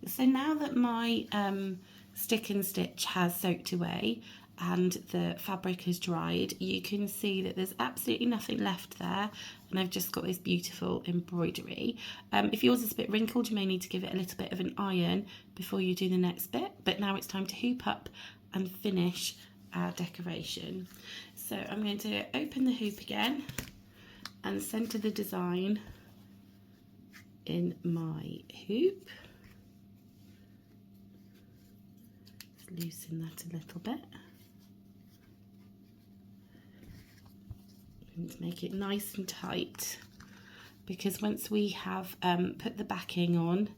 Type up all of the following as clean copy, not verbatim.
So now that my stick and stitch has soaked away and the fabric has dried, you can see that there's absolutely nothing left there, and I've just got this beautiful embroidery. If yours is a bit wrinkled, you may need to give it a little bit of an iron before you do the next bit, but now it's time to hoop up and finish our decoration. So I'm going to open the hoop again and centre the design in my hoop. Loosen that a little bit and make it nice and tight, because once we have put the backing on,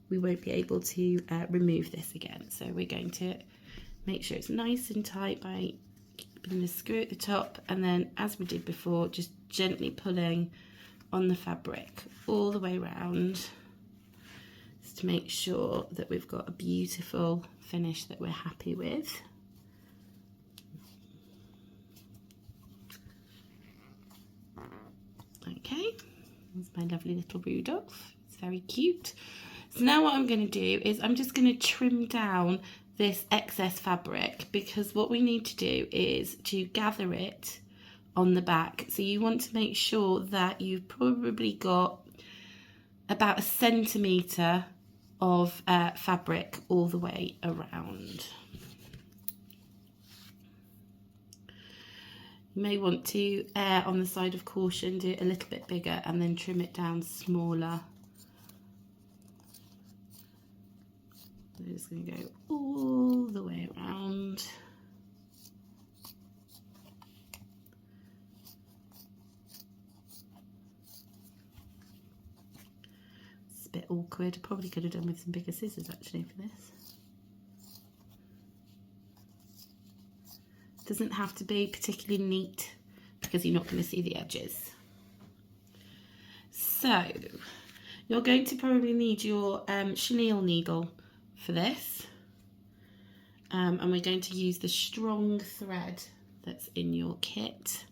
we won't be able to remove this again. So we're going to make sure it's nice and tight by keeping the screw at the top, and then, as we did before, just gently pulling on the fabric all the way around, just to make sure that we've got a beautiful finish that we're happy with. Okay, that's my lovely little Rudolph. It's very cute. So now what I'm going to do is I'm just going to trim down this excess fabric, because what we need to do is to gather it on the back. So you want to make sure that you've probably got about 1 centimetre of fabric all the way around. You may want to err on the side of caution, do it a little bit bigger and then trim it down smaller. I'm just going to go all the way around. It's a bit awkward. I probably could have done with some bigger scissors actually for this. Doesn't have to be particularly neat because you're not going to see the edges. So you're going to probably need your chenille needle for this, and we're going to use the strong thread that's in your kit.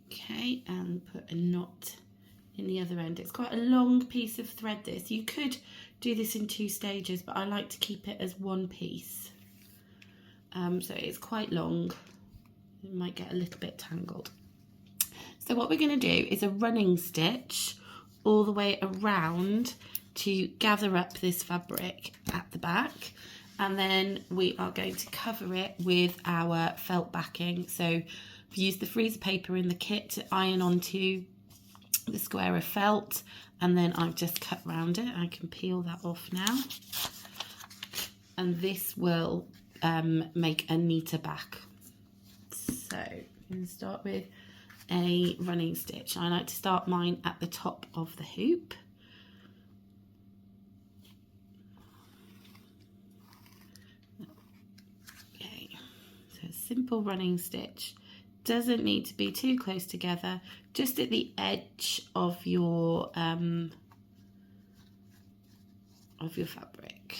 Okay, and put a knot in the other end. It's quite a long piece of thread this. You could do this in 2 stages, but I like to keep it as one piece. So it's quite long, it might get a little bit tangled. So what we're going to do is a running stitch all the way around to gather up this fabric at the back, and then we are going to cover it with our felt backing. So I've used the freezer paper in the kit to iron onto the square of felt, and then I've just cut around it. I can peel that off now, and this will make a neater back. So I'm going to start with a running stitch. I like to start mine at the top of the hoop. Okay, so a simple running stitch. Doesn't need to be too close together, just at the edge of your fabric.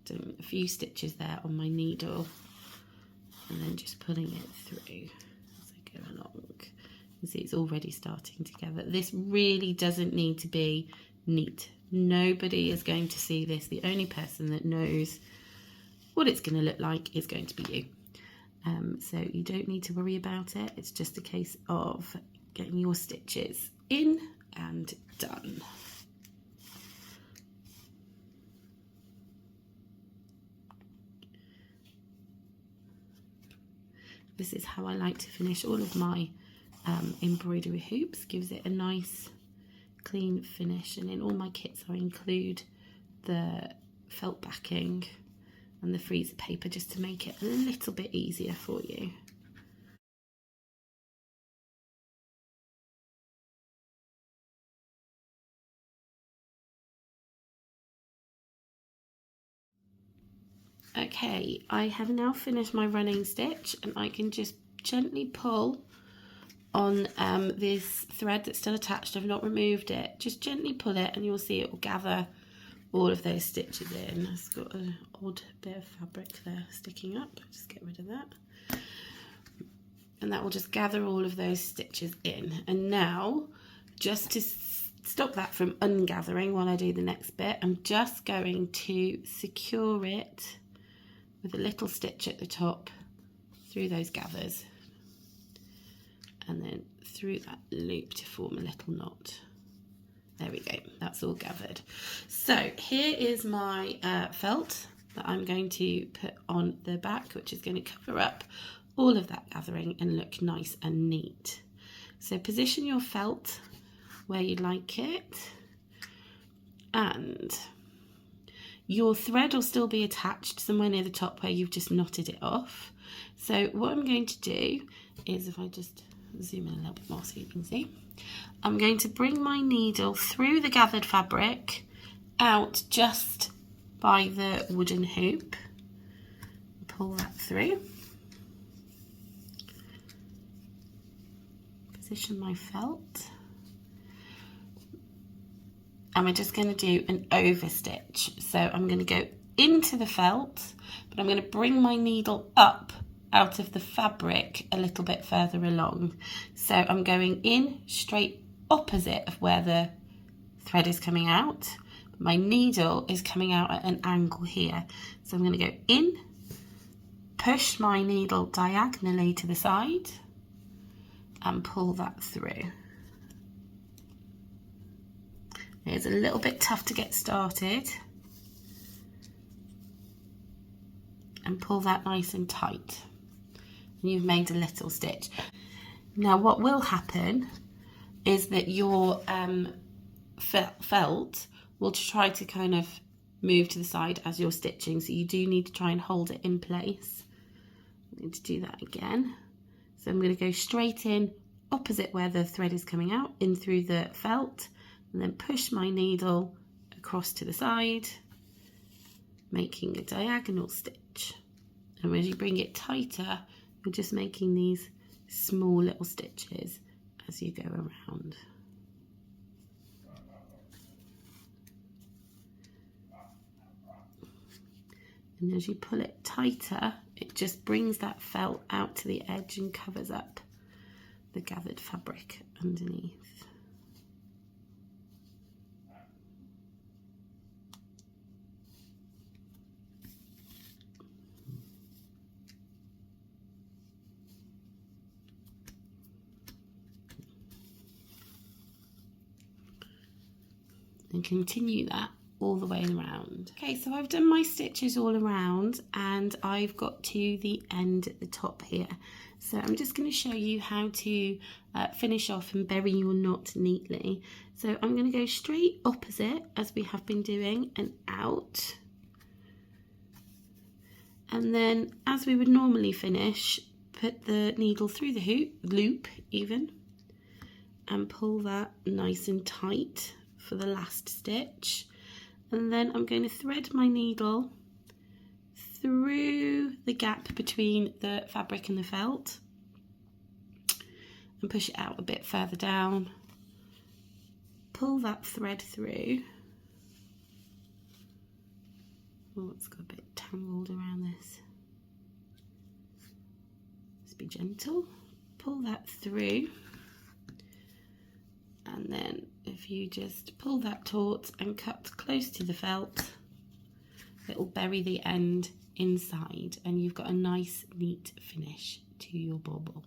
Doing a few stitches there on my needle, and then just pulling it through as I go along. You can see it's already starting together. This really doesn't need to be neat. Nobody is going to see this. The only person that knows what it's going to look like is going to be you. So you don't need to worry about it. It's just a case of getting your stitches in and done. This is how I like to finish all of my embroidery hoops. Gives it a nice clean finish, and in all my kits I include the felt backing and the freezer paper just to make it a little bit easier for you. Okay, I have now finished my running stitch, and I can just gently pull on this thread that's still attached. I've not removed it. Just gently pull it and you'll see it will gather all of those stitches in. It's got an odd bit of fabric there sticking up. Just get rid of that. And that will just gather all of those stitches in. And now, just to stop that from ungathering while I do the next bit, I'm just going to secure it with a little stitch at the top through those gathers and then through that loop to form a little knot. There we go, that's all gathered. So here is my felt that I'm going to put on the back, which is going to cover up all of that gathering and look nice and neat. So position your felt where you like it, and your thread will still be attached somewhere near the top where you've just knotted it off. So what I'm going to do is, if I just zoom in a little bit more so you can see, I'm going to bring my needle through the gathered fabric out just by the wooden hoop, pull that through, position my felt, and we're just going to do an over stitch. So I'm going to go into the felt, but I'm going to bring my needle up out of the fabric a little bit further along. So I'm going in straight opposite of where the thread is coming out. My needle is coming out at an angle here. So I'm going to go in, push my needle diagonally to the side and pull that through. It's a little bit tough to get started. And pull that nice and tight. And you've made a little stitch. Now what will happen is that your felt will try to kind of move to the side as you're stitching, so you do need to try and hold it in place. I'm going to do that again. So I'm going to go straight in opposite where the thread is coming out, in through the felt, and then push my needle across to the side, making a diagonal stitch. And as you bring it tighter, you're just making these small little stitches as you go around. And as you pull it tighter, it just brings that felt out to the edge and covers up the gathered fabric underneath. And continue that all the way around. Okay, so I've done my stitches all around and I've got to the end at the top here. So I'm just going to show you how to finish off and bury your knot neatly. So I'm going to go straight opposite as we have been doing and out. And then as we would normally finish, put the needle through the loop even, and pull that nice and tight for the last stitch. And then I'm going to thread my needle through the gap between the fabric and the felt and push it out a bit further down. Pull that thread through. Oh, it's got a bit tangled around this. Just be gentle. Pull that through. And then if you just pull that taut and cut close to the felt, it will bury the end inside and you've got a nice neat finish to your bauble.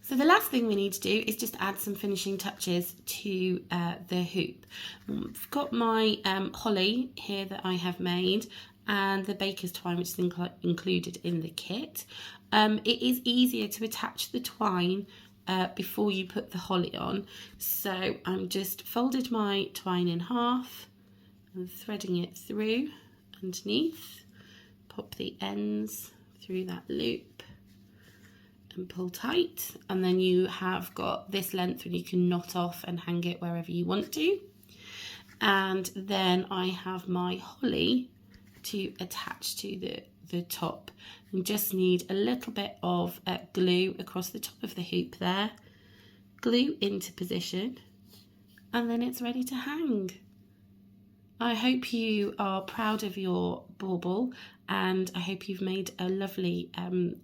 So the last thing we need to do is just add some finishing touches to the hoop. I've got my holly here that I have made and the baker's twine, which is included in the kit. It is easier to attach the twine before you put the holly on. So I'm just folded my twine in half and threading it through underneath. Pop the ends through that loop and pull tight, and then you have got this length and you can knot off and hang it wherever you want to. And then I have my holly to attach to the top. You just need a little bit of glue across the top of the hoop there, glue into position, and then it's ready to hang. I hope you are proud of your bauble, and I hope you've made a lovely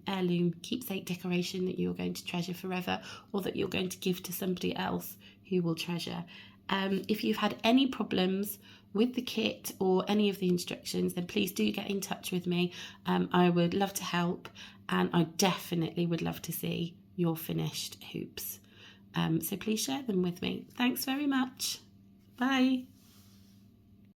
heirloom keepsake decoration that you're going to treasure forever, or that you're going to give to somebody else who will treasure. If you've had any problems with the kit or any of the instructions, then please do get in touch with me. I would love to help, and I definitely would love to see your finished hoops. So please share them with me. Thanks very much. Bye.